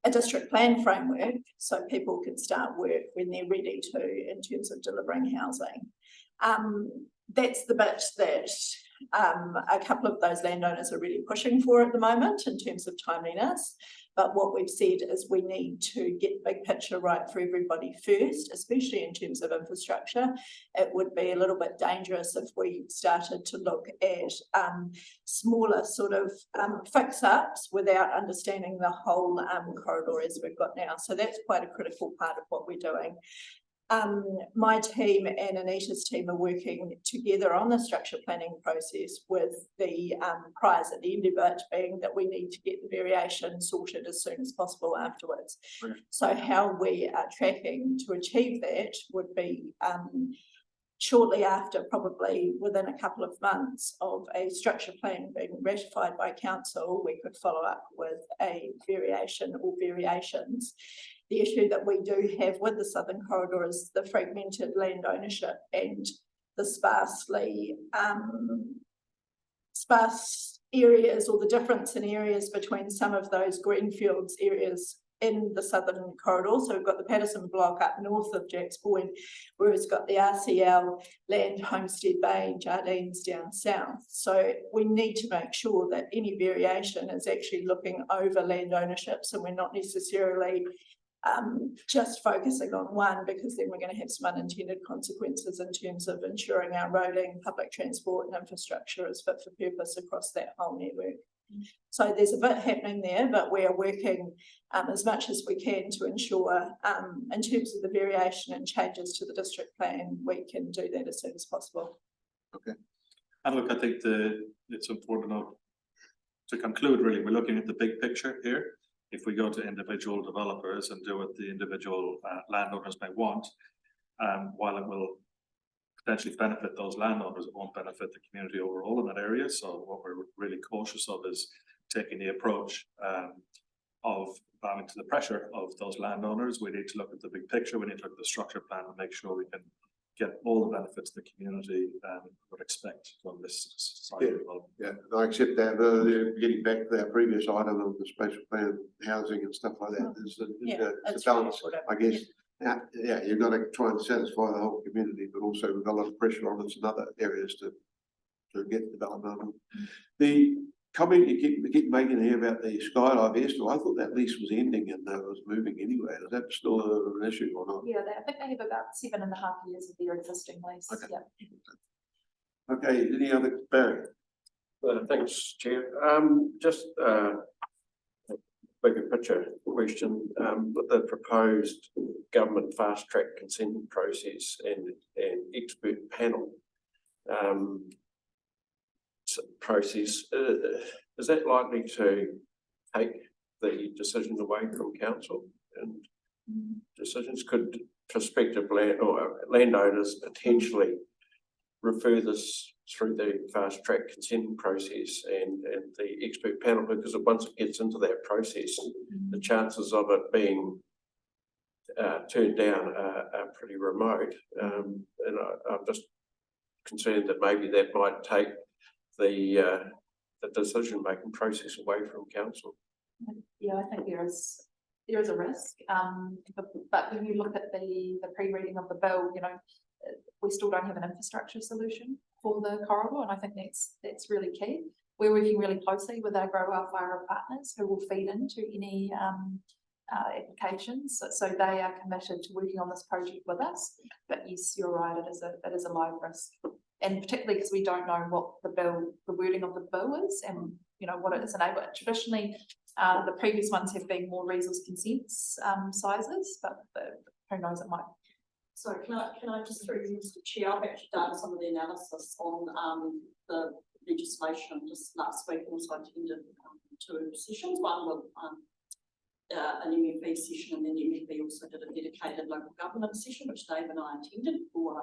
a district plan framework so people can start work when they're ready to in terms of delivering housing. That's the bit that a couple of those landowners are really pushing for at the moment in terms of timeliness. But what we've said is we need to get the big picture right for everybody first, especially in terms of infrastructure. It would be a little bit dangerous if we started to look at smaller sort of fix-ups without understanding the whole corridor as we've got now. So that's quite a critical part of what we're doing. My team and Anita's team are working together on the structure planning process with the prize at the end of it being that we need to get the variation sorted as soon as possible afterwards. Right. So how we are tracking to achieve that would be shortly after, probably within a couple of months of a structure plan being ratified by council, we could follow up with a variation or variations. The issue that we do have with the Southern Corridor is the fragmented land ownership and the sparse areas, or the difference in areas between some of those greenfields areas in the Southern Corridor. So we've got the Patterson block up north of Jacks Point, where it's got the RCL land, Homestead Bay and Jardines down south. So we need to make sure that any variation is actually looking over land ownership, so we're not necessarily just focusing on one, because then we're going to have some unintended consequences in terms of ensuring our roading, public transport and infrastructure is fit for purpose across that whole network. So there's a bit happening there, but we are working as much as we can to ensure in terms of the variation and changes to the district plan, we can do that as soon as possible. Okay. And look, I think it's important to conclude, really, we're looking at the big picture here. If we go to individual developers and do what the individual landowners may want, while it will potentially benefit those landowners, it won't benefit the community overall in that area. So what we're really cautious of is taking the approach of bowing to the pressure of those landowners. We need to look at the big picture. We need to look at the structure plan and make sure we can get all the benefits the community would expect from this society development. Yeah, I accept that. Getting back to our previous item of the spatial plan, housing and stuff like that, it's a balance, I guess. Yeah, you've got to try and satisfy the whole community, but also we've got a lot of pressure on us in other areas to get development. The comment you keep making here about the Skydive Airstrip, I thought that lease was ending and it was moving anyway. Is that still an issue or not? Yeah, I think they have about 7.5 years of their existing lease. Okay. Yeah. Okay, any other, Barry? Thanks, Chair. Just bigger picture question, with the proposed government fast track consent process and expert panel process, is that likely to take the decision away from council? And decisions, could prospective landowners potentially refer this through the fast track consent process and the expert panel, because once it gets into that process, the chances of it being turned down are pretty remote. And I'm just concerned that maybe that might take the decision-making process away from council. Yeah, I think there is a risk. But when you look at the pre-reading of the bill, you know, we still don't have an infrastructure solution for the corridor, and I think that's really key. We're working really closely with our Grow Our Fire partners who will feed into any applications. So they are committed to working on this project with us. But yes, you're right, it is a live risk. And particularly because we don't know what the wording of the bill is and, you know, what it is enabling. Traditionally, the previous ones have been more resource consents sizes, but who knows, it might. So can I just through Mr. Chair, I've actually done some of the analysis on the legislation just last week, and also attended 2 sessions, one with an MFB session, and then MFB also did a dedicated local government session, which Dave and I attended for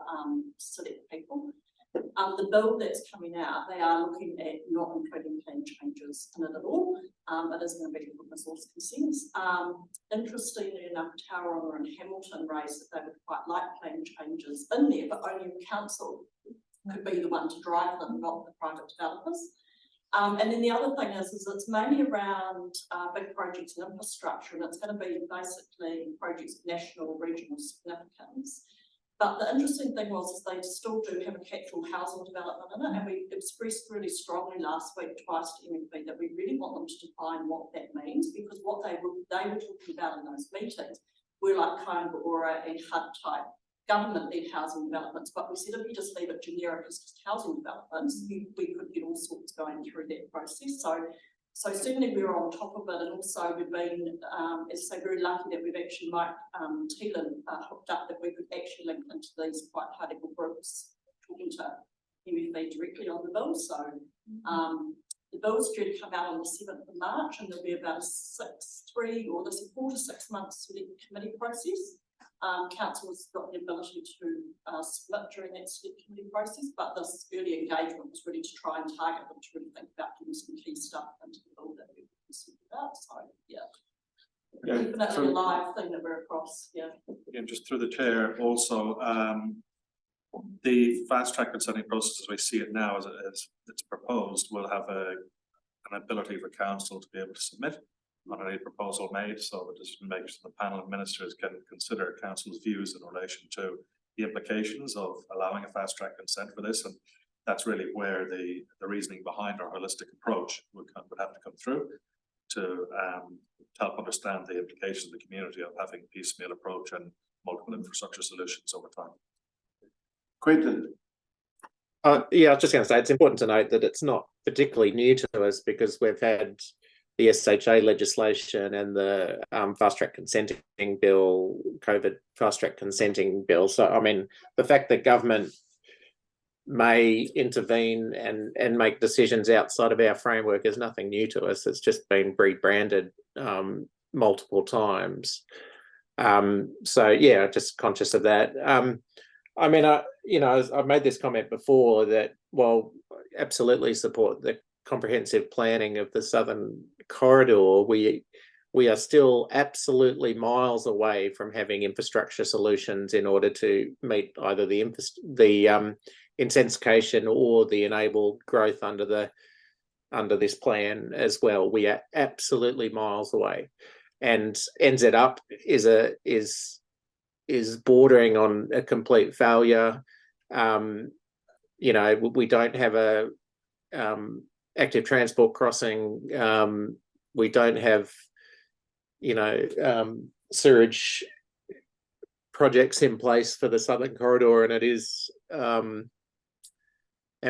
select people. The bill that's coming out, they are looking at not including plan changes in it at all. It is going to be good resource consents. Interestingly enough, Tauranga and Hamilton raised that they would quite like plan changes in there, but only if council could be the one to drive them, not the private developers. And then the other thing is it's mainly around big projects and infrastructure, and it's going to be basically projects of national, regional significance. But the interesting thing was they still do have a catch-all housing development in it, and we expressed really strongly last week twice to MFB that we really want them to define what that means, because what they were talking about in those meetings were like Kaingaora and HUD type government-led housing developments. But we said if you just leave it generic as just housing developments, we could get all sorts going through that process. So certainly we're on top of it, and also we've been, as I say, very lucky that we've actually Mike Teelan hooked up that we could actually link into these quite high level groups, talking to MFB directly on the bill. So the bill's due to come out on the 7th of March, and there'll be about a 4 to 6 months select committee process. Council's got the ability to submit during that select committee process, but this early engagement was really to try and target them to really think about getting some key stuff into the bill that we're concerned about. So yeah, definitely a live thing that we're across. Yeah. And just through the chair, also the fast track consenting process as we see it now, as it's proposed, will have an ability for council to be able to submit on any proposal made, so the decision makers and the panel of ministers can consider council's views in relation to the implications of allowing a fast track consent for this. And that's really where the reasoning behind our holistic approach would have to come through to help understand the implications of the community of having a piecemeal approach and multiple infrastructure solutions over time. Quentin. Yeah, I was just going to say it's important to note that it's not particularly new to us because we've had the SHA legislation and the fast track consenting bill, COVID fast track consenting bill. So, I mean, the fact that government may intervene and make decisions outside of our framework is nothing new to us. It's just been rebranded multiple times. So, yeah, just conscious of that. I mean, I've made this comment before that, well, absolutely support the comprehensive planning of the Southern Corridor. We are still absolutely miles away from having infrastructure solutions in order to meet either the intensification or the enabled growth under this plan as well. We are absolutely miles away, and NZ Up is bordering on a complete failure. We don't have a active transport crossing. We don't have, sewage projects in place for the Southern Corridor, and it is, and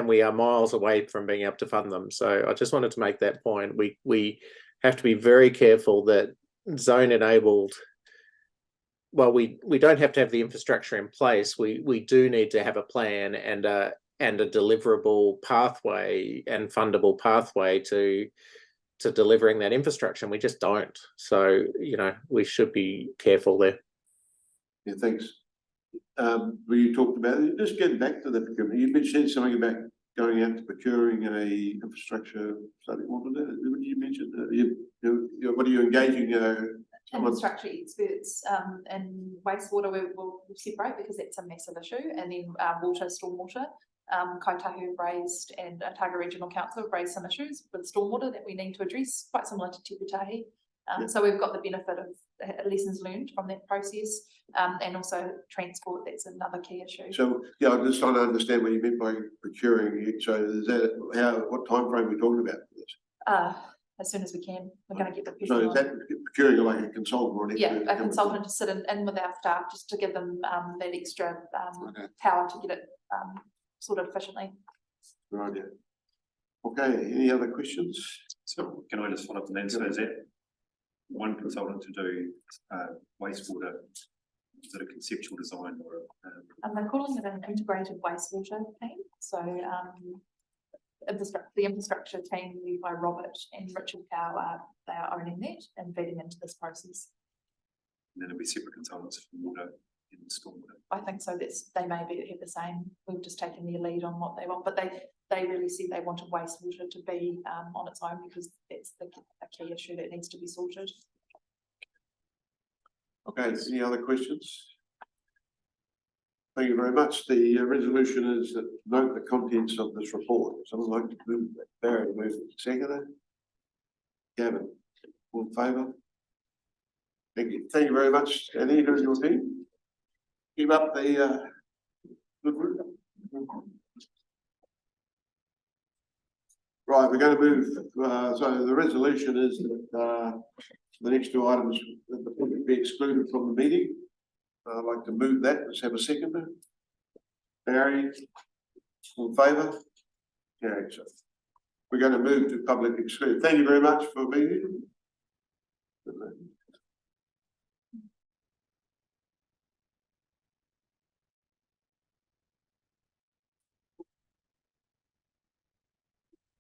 we are miles away from being able to fund them. So I just wanted to make that point. We have to be very careful that zone enabled. Well, we don't have to have the infrastructure in place. We do need to have a plan and a deliverable pathway and fundable pathway to delivering that infrastructure. And we just don't. So, we should be careful there. Yeah, thanks. We talked about it. Just getting back to the procurement. You mentioned something about going out to procuring a infrastructure study. What was that? What did you mention? What are you engaging? Infrastructure experts and wastewater we'll separate because that's a massive issue, and then water, stormwater. Kaitahu have raised and Otago Regional Council have raised some issues with stormwater that we need to address, quite similar to Tiputahi. So we've got the benefit of lessons learned from that process, and also transport. That's another key issue. So yeah, I'm just trying to understand what you meant by procuring. So is that what time frame we're talking about for this? As soon as we can, we're going to get the people. So is that procuring like a consultant or anything? Yeah, a consultant to sit in with our staff just to give them that extra power to get it sorted efficiently. Right. Yeah. Okay. Any other questions? So can I just follow up on that? So is that one consultant to do wastewater? Is it a conceptual design or? They're calling it an integrated wastewater team. So the infrastructure team led by Robert and Richard Cow they are owning that and feeding into this process. And then it'll be separate consultants for water and stormwater. I think so. They may have the same. We've just taken their lead on what they want, but they really said they wanted wastewater to be on its own because that's a key issue that needs to be sorted. Okay, any other questions? Thank you very much. The resolution is that note the contents of this report. Someone like to move that? Barry, move it. Seconder? Gavin, all in favour? Thank you. Thank you very much, Anita and your team. Keep up the good work. Right, we're going to move, so the resolution is that the next two items that the public be excluded from the meeting. I'd like to move that. Let's have a seconder. Barry, all in favour? Yeah, so we're going to move to public exclusion. Thank you very much for being here.